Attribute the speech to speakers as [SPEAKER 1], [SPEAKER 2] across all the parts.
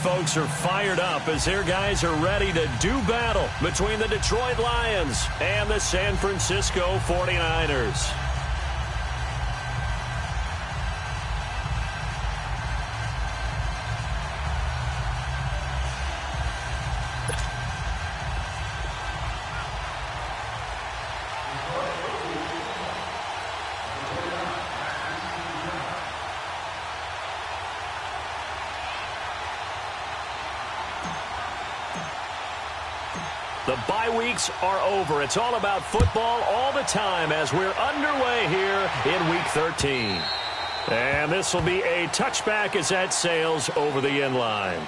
[SPEAKER 1] folks are fired up as their guys are ready to do battle between the Detroit Lions and the San Francisco 49ers. The bye weeks are over. It's all about football all the time as we're underway here in Week 13. And this will be a touchback as that sails over the end line.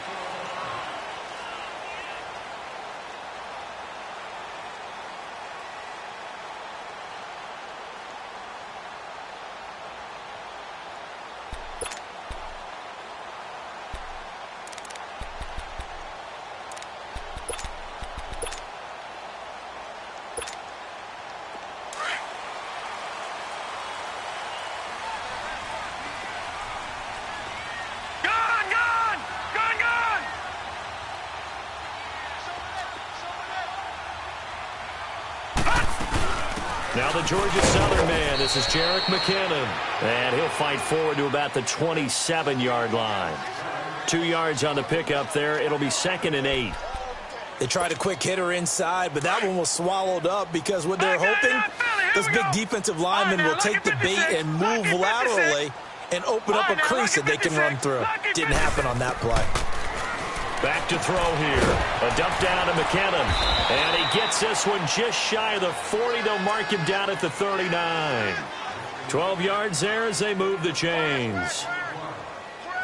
[SPEAKER 1] Now the Georgia Southern man, this is Jerick McKinnon. And he'll fight forward to about the 27-yard line. 2 yards on the pickup there. It'll be 2nd and 8.
[SPEAKER 2] They tried a quick hitter inside, but that one was swallowed up because what they're hoping, those big defensive linemen will take the bait and move laterally and open up a crease that they can run through. Didn't happen on that play.
[SPEAKER 1] Back to throw here. A dump down to McKinnon. And he gets this one just shy of the 40. They'll mark him down at the 39. 12 yards there as they move the chains.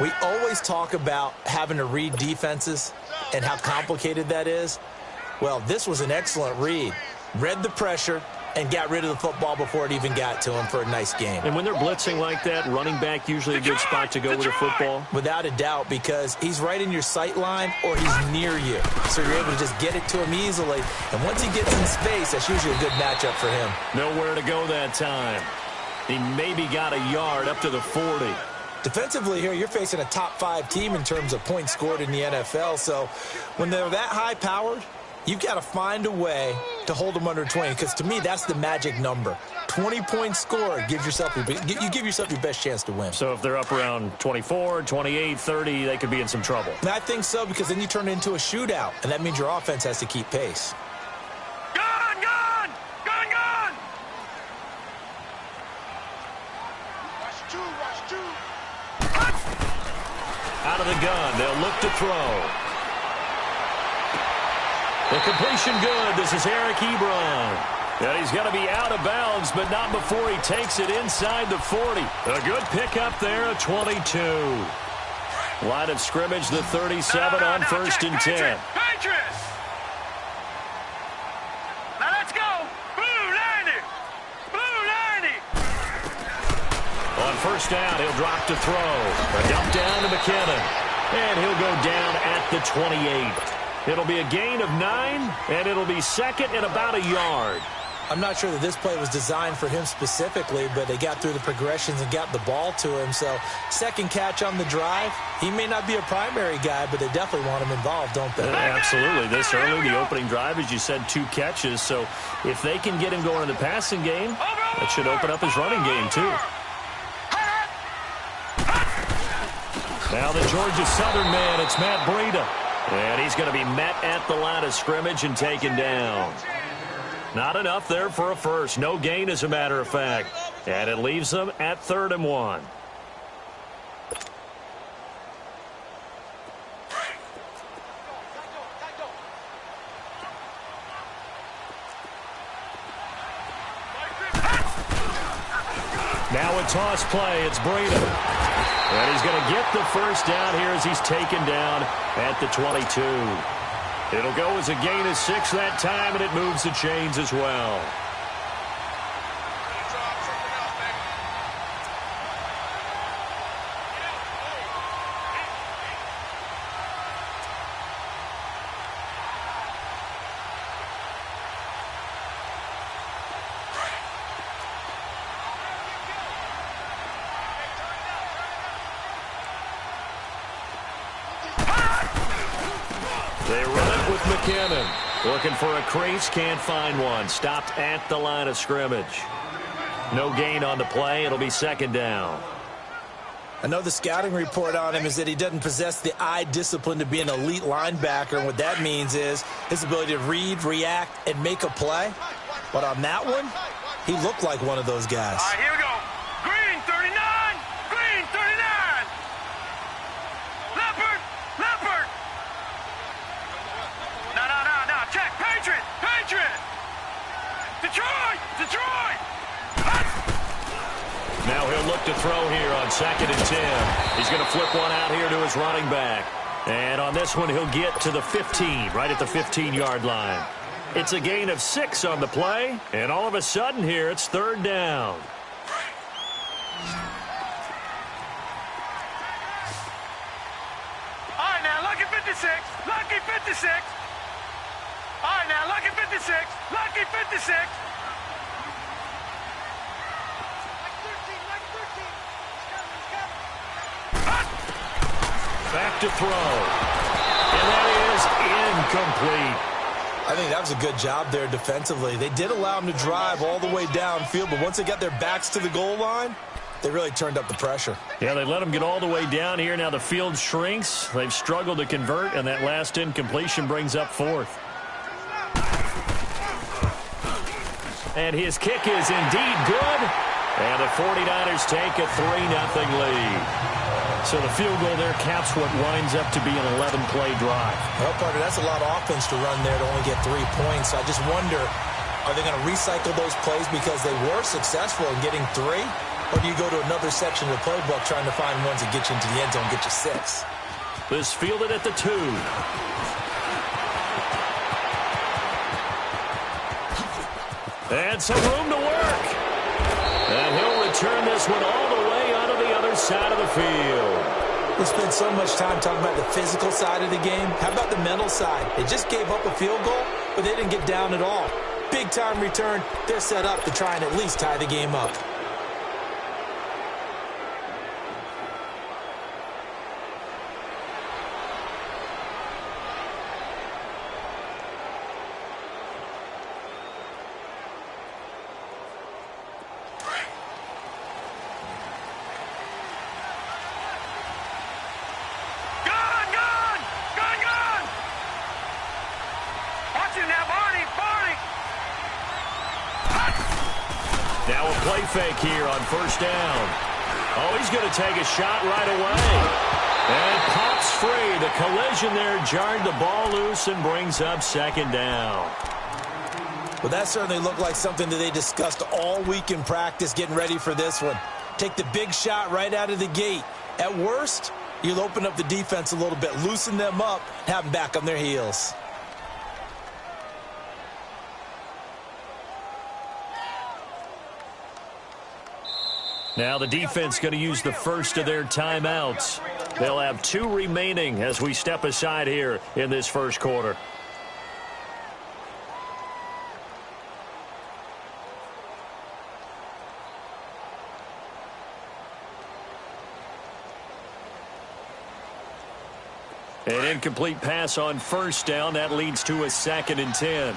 [SPEAKER 2] We always talk about having to read defenses and how complicated that is. Well, this was an excellent read. Read the pressure and got rid of the football before it even got to him for a nice game.
[SPEAKER 1] And when they're blitzing like that, running back usually a good spot to go with the football?
[SPEAKER 2] Without a doubt, because he's right in your sight line or he's near you. So you're able to just get it to him easily. And once he gets in space, that's usually a good matchup for him.
[SPEAKER 1] Nowhere to go that time. He maybe got a yard up to the 40.
[SPEAKER 2] Defensively here, you're facing a top 5 team in terms of points scored in the NFL. So when they're that high-powered, you've got to find a way to hold them under 20, because to me, that's the magic number. 20 points scored, you give yourself your best chance to win.
[SPEAKER 1] So if they're up around 24, 28, 30, they could be in some trouble.
[SPEAKER 2] And I think so, because then you turn it into a shootout, and that means your offense has to keep pace.
[SPEAKER 3] Gone! Gone! Gone! Gone! Watch two!
[SPEAKER 1] Out of the gun, they'll look to throw. The completion good. This is Eric Ebron. And he's going to be out of bounds, but not before he takes it inside the 40. A good pickup there, a 22. Line of scrimmage, the 37 on 1st and 10.
[SPEAKER 3] Patriots! Now let's go! Blue 90! Blue 90!
[SPEAKER 1] On 1st down, he'll drop to throw. A dump down to McKinnon. And he'll go down at the 28. It'll be a gain of 9, and it'll be 2nd and about a yard.
[SPEAKER 2] I'm not sure that this play was designed for him specifically, but they got through the progressions and got the ball to him. So, second catch on the drive. He may not be a primary guy, but they definitely want him involved, don't they?
[SPEAKER 1] Absolutely. This early, the opening drive, as you said, 2 catches. So, if they can get him going in the passing game, that should open up his running game, too. Now the Georgia Southern man, it's Matt Breida. And he's going to be met at the line of scrimmage and taken down. Not enough there for a first. No gain, as a matter of fact. And it leaves them at 3rd and 1. Now a toss play. It's Breida. And he's going to get the first down here as he's taken down at the 22. It'll go as a gain of 6 that time, and it moves the chains as well. They run it with McKinnon. Looking for a crease, can't find one. Stopped at the line of scrimmage. No gain on the play. It'll be second down.
[SPEAKER 2] I know the scouting report on him is that he doesn't possess the eye discipline to be an elite linebacker. And what that means is his ability to read, react, and make a play. But on that one, he looked like one of those guys.
[SPEAKER 3] All right, here we go. Green 39. Green 39. Leopard. Leopard. No. Check. Patriot. Patriot. Detroit. Detroit.
[SPEAKER 1] Now he'll look to throw here on 2nd and 10. He's going to flip one out here to his running back. And on this one, he'll get to the 15, right at the 15-yard line. It's a gain of 6 on the play, and all of a sudden here, it's 3rd down.
[SPEAKER 3] All right, now, lucky 56. Lucky 56. All right, now, lucky 56. Lucky 56.
[SPEAKER 1] Back to throw. And that is incomplete.
[SPEAKER 2] I think that was a good job there defensively. They did allow him to drive all the way downfield, but once they got their backs to the goal line, they really turned up the pressure.
[SPEAKER 1] Yeah, they let him get all the way down here. Now the field shrinks. They've struggled to convert, and that last incompletion brings up 4th. And his kick is indeed good. And the 49ers take a 3-0 lead. So the field goal there caps what winds up to be an 11-play drive.
[SPEAKER 2] Well, partner, that's a lot of offense to run there to only get 3 points. I just wonder, are they going to recycle those plays because they were successful in getting 3? Or do you go to another section of the playbook trying to find ones that get you into the end zone and get you 6?
[SPEAKER 1] This fielded at the 2. And some room to work. And he'll return this one all the way onto the other side of the field.
[SPEAKER 2] We spent so much time talking about the physical side of the game. How about the mental side? They just gave up a field goal, but they didn't get down at all. Big time return. They're set up to try and at least tie the game up.
[SPEAKER 1] Now a play fake here on 1st down. Oh, he's going to take a shot right away. And pops free. The collision there jarred the ball loose and brings up 2nd down.
[SPEAKER 2] Well, that certainly looked like something that they discussed all week in practice getting ready for this one. Take the big shot right out of the gate. At worst, you'll open up the defense a little bit, loosen them up, have them back on their heels.
[SPEAKER 1] Now the defense going to use the first of their timeouts. They'll have 2 remaining as we step aside here in this first quarter. An incomplete pass on 1st down. That leads to a 2nd and 10.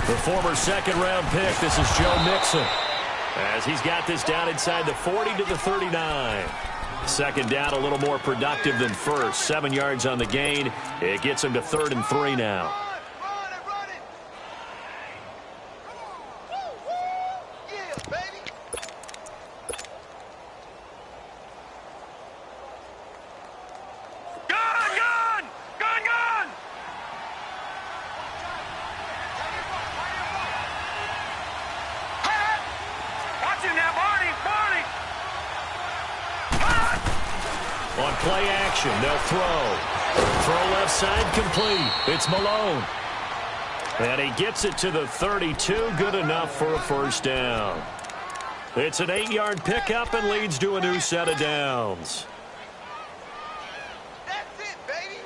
[SPEAKER 1] The former 2nd-round pick, this is Joe Mixon, as he's got this down inside the 40 to the 39. 2nd down, a little more productive than 1st. 7 yards on the gain. It gets him to 3rd and 3 now. On play action, they'll throw. Throw left side complete. It's Malone. And he gets it to the 32. Good enough for a 1st down. It's an 8-yard pickup and leads to a new set of downs.
[SPEAKER 3] That's it, baby.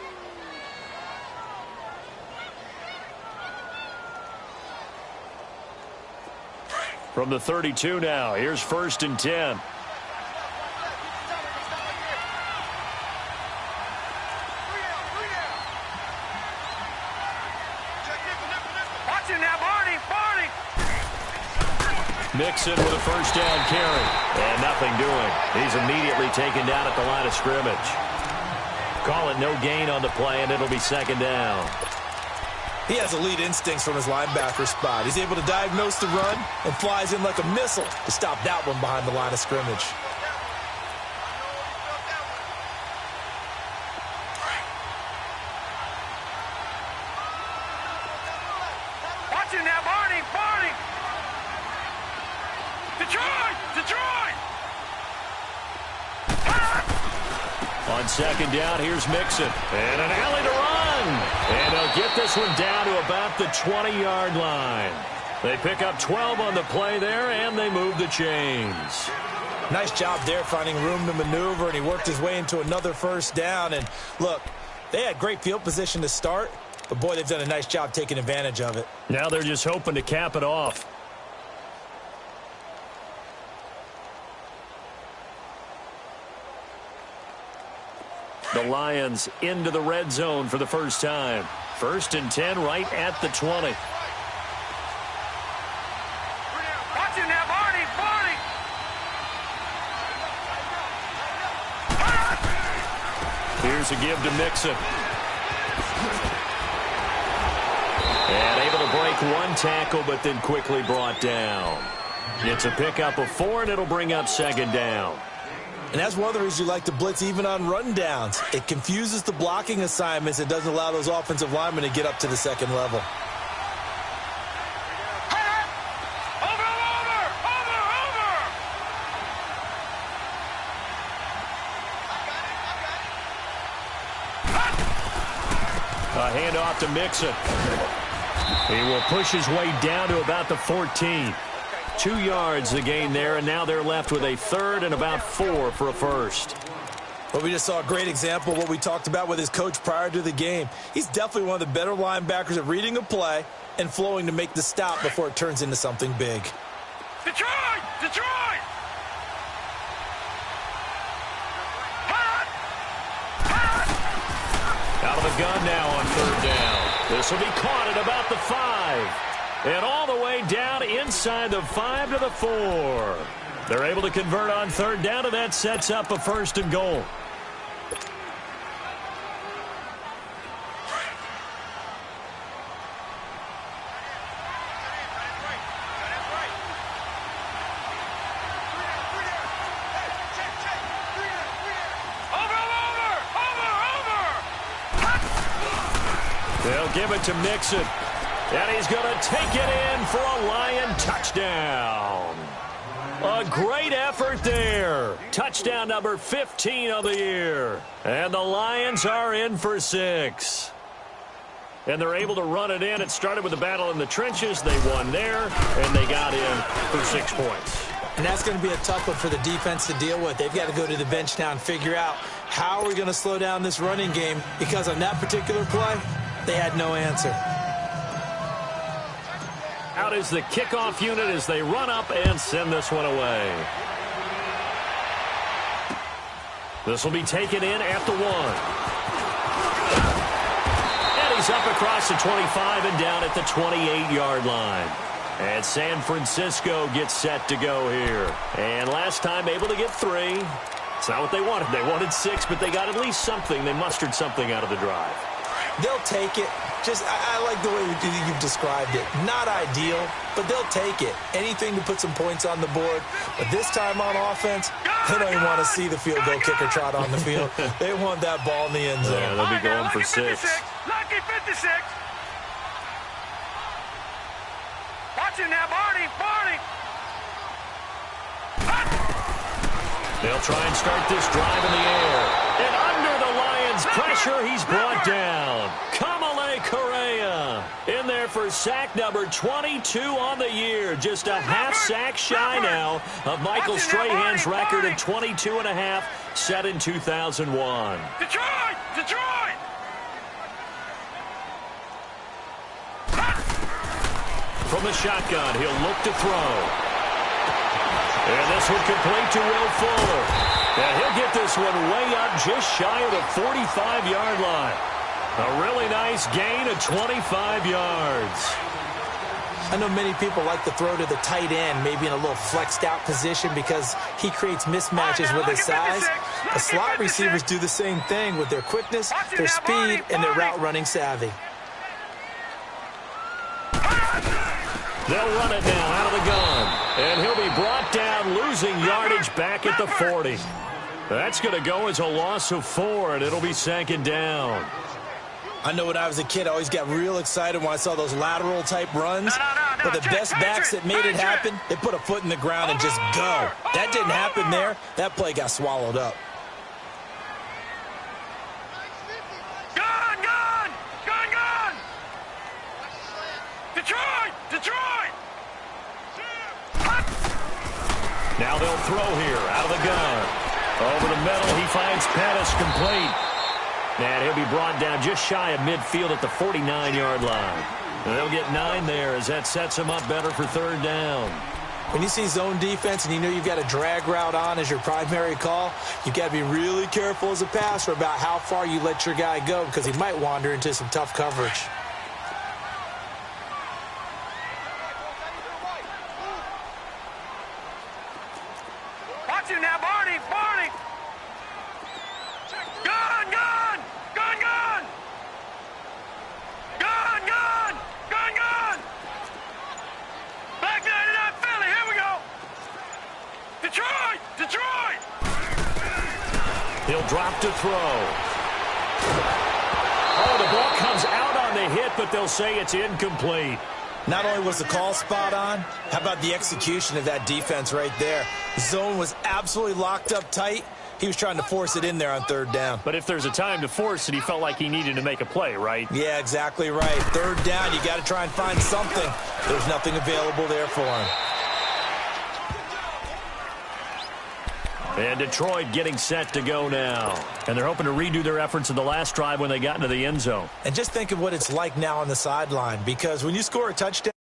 [SPEAKER 1] From the 32 now, here's 1st and 10. Mixon with a first down carry. And nothing doing. He's immediately taken down at the line of scrimmage. Call it no gain on the play, and it'll be 2nd down.
[SPEAKER 2] He has elite instincts from his linebacker spot. He's able to diagnose the run and flies in like a missile to stop that one behind the line of scrimmage.
[SPEAKER 3] Watching now, Barney! Detroit!
[SPEAKER 1] On 2nd down, here's Mixon. And an alley to run. And they'll get this one down to about the 20-yard line. They pick up 12 on the play there, and they move the chains.
[SPEAKER 2] Nice job there finding room to maneuver, and he worked his way into another 1st down. And look, they had great field position to start, but boy, they've done a nice job taking advantage of it.
[SPEAKER 1] Now they're just hoping to cap it off. The Lions into the red zone for the first time. 1st and 10 right at the 20.
[SPEAKER 3] Watching now, Barney!
[SPEAKER 1] Here's a give to Mixon. And able to break one tackle, but then quickly brought down. It's a pickup of 4, and it'll bring up 2nd down.
[SPEAKER 2] And that's one of the reasons you like to blitz even on rundowns. It confuses the blocking assignments. It doesn't allow those offensive linemen to get up to the 2nd level.
[SPEAKER 1] A handoff to Mixon. He will push his way down to about the 14. 2 yards the gain there, and now they're left with a 3rd and about 4 for a first.
[SPEAKER 2] Well, we just saw a great example of what we talked about with his coach prior to the game. He's definitely one of the better linebackers at reading a play and flowing to make the stop before it turns into something big.
[SPEAKER 3] Detroit!
[SPEAKER 1] Out of the gun now on 3rd down. This will be caught at about the 5. And all the way down inside the 5 to the 4. They're able to convert on 3rd down, and that sets up a 1st and goal. They'll give it to Mixon. And he's going to take it in for a Lion touchdown. A great effort there. Touchdown number 15 of the year. And the Lions are in for 6. And they're able to run it in. It started with a battle in the trenches. They won there, and they got in for 6 points.
[SPEAKER 2] And that's going to be a tough one for the defense to deal with. They've got to go to the bench now and figure out how are we going to slow down this running game, because on that particular play, they had no answer.
[SPEAKER 1] Out is the kickoff unit as they run up and send this one away. This will be taken in at the 1. And he's up across the 25 and down at the 28-yard line. And San Francisco gets set to go here. And last time able to get 3. It's not what they wanted. They wanted 6, but they got at least something. They mustered something out of the drive.
[SPEAKER 2] They'll take it. I like the way you've described it. Not ideal, but they'll take it. Anything to put some points on the board. But this time on offense, they don't even want to see the field goal kicker trot on the field. They want that ball in the end zone.
[SPEAKER 1] Yeah, they'll be going for 6.
[SPEAKER 3] Lucky 56. Watching now, Barney.
[SPEAKER 1] They'll try and start this drive in the air. And under the Lions' pressure, he's brought down. Kamale Correa in there for sack number 22 on the year. Just a half sack shy now of Michael Strahan's record of 22 and a half set in 2001.
[SPEAKER 3] Detroit!
[SPEAKER 1] From the shotgun, he'll look to throw. This one complete to Will Fuller. And he'll get this one way up just shy of the 45-yard line. A really nice gain of 25 yards.
[SPEAKER 2] I know many people like to throw to the tight end, maybe in a little flexed out position because he creates mismatches with his size. The slot receivers do the same thing with their quickness, their speed, and their route running savvy.
[SPEAKER 1] They'll run it now out of the gun. And he'll be brought down, losing yardage back at the 40. That's going to go as a loss of 4, and it'll be second down.
[SPEAKER 2] I know when I was a kid, I always got real excited when I saw those lateral-type runs. But the best backs that made it happen, they put a foot in the ground and just go. That didn't happen there. That play got swallowed up.
[SPEAKER 3] Gun, gun! Gun, gun! Detroit! Detroit!
[SPEAKER 1] Now they'll throw here out of the gun. Over the middle, he finds Pettis complete. And he'll be brought down just shy of midfield at the 49-yard line. And they'll get 9 there as that sets him up better for third down.
[SPEAKER 2] When you see zone defense and you know you've got a drag route on as your primary call, you've got to be really careful as a passer about how far you let your guy go because he might wander into some tough coverage.
[SPEAKER 3] Watch him now, Barney! Barney! Gun, gun! Gun, gun! Gun, gun! Gun, gun! Black 99 Philly, here we go! Detroit! Detroit!
[SPEAKER 1] He'll drop to throw. Oh, the ball comes out on the hit, but they'll say it's incomplete.
[SPEAKER 2] Not only was the call spot on, how about the execution of that defense right there? The zone was absolutely locked up tight. He was trying to force it in there on third down.
[SPEAKER 1] But if there's a time to force it, he felt like he needed to make a play, right?
[SPEAKER 2] Yeah, exactly right. Third down, you got to try and find something. There's nothing available there for him.
[SPEAKER 1] And Detroit getting set to go now. And they're hoping to redo their efforts in the last drive when they got into the end zone.
[SPEAKER 2] And just think of what it's like now on the sideline, because when you score a touchdown,